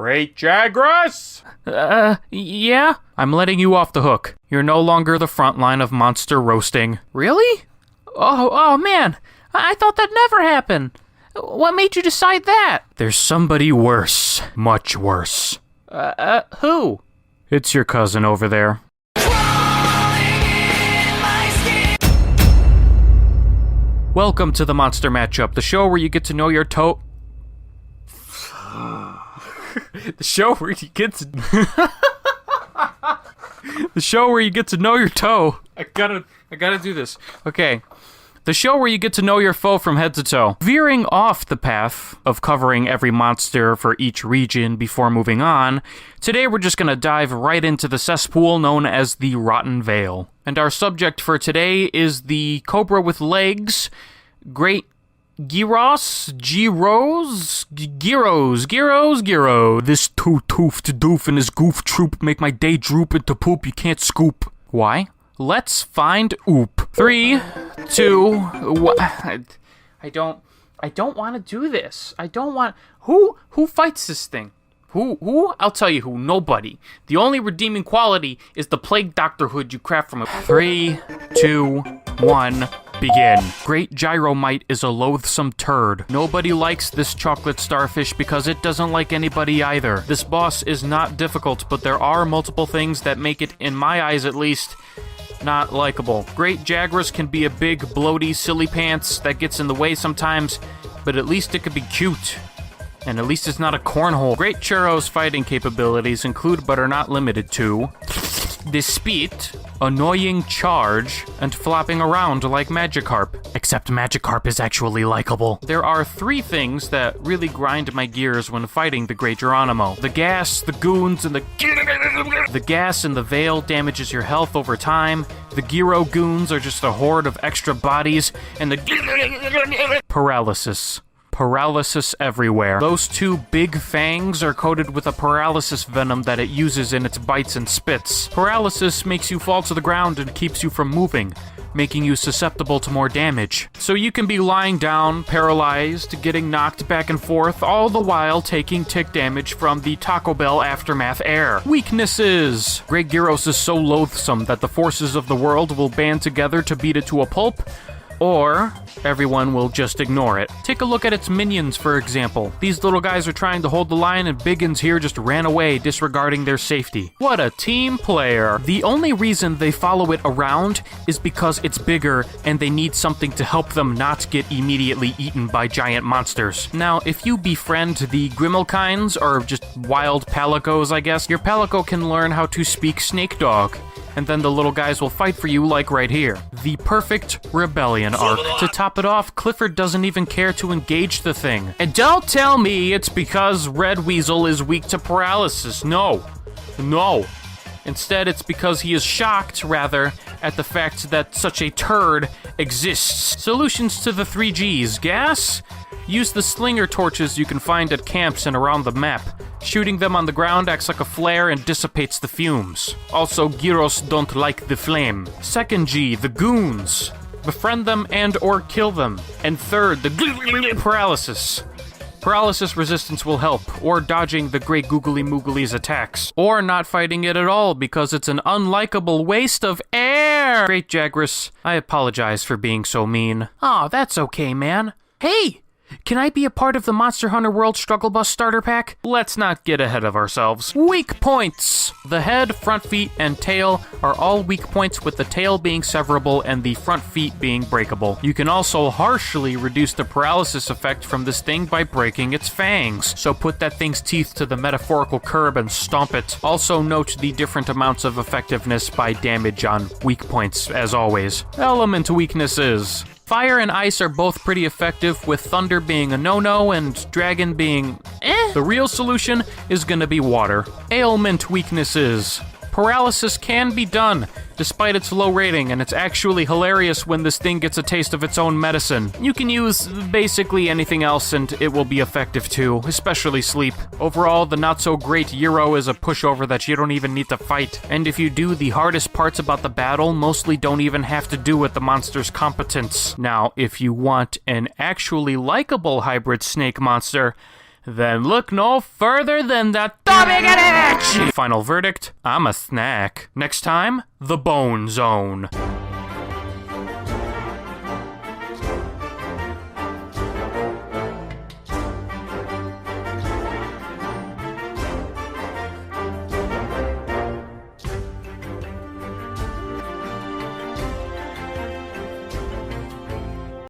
Great Jagras? Yeah? I'm letting you off the hook. You're no longer the front line of monster roasting. Really? Oh man. I thought that never happened. What made you decide that? There's somebody worse. Much worse. Who? It's your cousin over there. Welcome to the Monster Matchup, the show where you get to know your toe... The show where you get to... The show where you get to know your toe. I gotta do this. Okay. The show where you get to know your foe from head to toe. Veering off the path of covering every monster for each region before moving on, today we're just gonna dive right into the cesspool known as the Rotten Vale. And our subject for today is the Cobra with Legs, Great Gyros. This two-toothed doof and his goof troop make my day droop into poop you can't scoop. Why? Let's find oop. 3, 2, 1. I don't want to do this. I don't want... Who fights this thing? Who? I'll tell you who. Nobody. The only redeeming quality is the plague doctor hood you craft from a... 3, 2, 1... Begin. Great Gyromite is a loathsome turd. Nobody likes this chocolate starfish because it doesn't like anybody either. This boss is not difficult, but there are multiple things that make it, in my eyes at least, not likable. Great Jagras can be a big, bloaty, silly pants that gets in the way sometimes, but at least it could be cute. And at least it's not a cornhole. Great Churro's fighting capabilities include but are not limited to the speed, annoying charge, and flopping around like Magikarp. Except Magikarp is actually likable. There are 3 things that really grind my gears when fighting the Great Geronimo. The gas, the goons, and the gas in the Veil damages your health over time. The Gyro goons are just a horde of extra bodies, and the paralysis. Paralysis everywhere. Those 2 big fangs are coated with a paralysis venom that it uses in its bites and spits. Paralysis makes you fall to the ground and keeps you from moving, making you susceptible to more damage. So you can be lying down, paralyzed, getting knocked back and forth, all the while taking tick damage from the Taco Bell Aftermath air. Weaknesses! Great Gyros is so loathsome that the forces of the world will band together to beat it to a pulp, or everyone will just ignore it. Take a look at its minions, for example. These little guys are trying to hold the line, and Biggins here just ran away, disregarding their safety. What a team player. The only reason they follow it around is because it's bigger, and they need something to help them not get immediately eaten by giant monsters. Now, if you befriend the Grimmelkinds, or just wild Palicos, I guess, your Palico can learn how to speak Snake Dog. And then the little guys will fight for you like right here. The perfect rebellion arc. To top it off, Clifford doesn't even care to engage the thing. And don't tell me it's because Red Weasel is weak to paralysis. No. Instead, it's because he is shocked, rather, at the fact that such a turd exists. Solutions to the 3 Gs. Gas? Use the slinger torches you can find at camps and around the map. Shooting them on the ground acts like a flare and dissipates the fumes. Also, gyros don't like the flame. 2nd G, the goons. Befriend them and or kill them. And 3rd, the paralysis. Paralysis resistance will help, or dodging the Great Googly Moogly's attacks. Or not fighting it at all because it's an unlikable waste of air! Great Jagras, I apologize for being so mean. Aw, that's okay, man. Hey! Can I be a part of the Monster Hunter World Struggle Bus starter pack? Let's not get ahead of ourselves. Weak points! The head, front feet, and tail are all weak points, with the tail being severable and the front feet being breakable. You can also harshly reduce the paralysis effect from this thing by breaking its fangs. So put that thing's teeth to the metaphorical curb and stomp it. Also note the different amounts of effectiveness by damage on weak points, as always. Element weaknesses. Fire and ice are both pretty effective, with thunder being a no-no and dragon being The real solution is gonna be water. Ailment weaknesses. Paralysis can be done, despite its low rating, and it's actually hilarious when this thing gets a taste of its own medicine. You can use basically anything else and it will be effective too, especially sleep. Overall, the not-so-great Euro is a pushover that you don't even need to fight. And if you do, the hardest parts about the battle mostly don't even have to do with the monster's competence. Now, if you want an actually likable hybrid snake monster, Then look no further than the big and itchy. Final verdict, I'm a snack. Next time, the Bone Zone.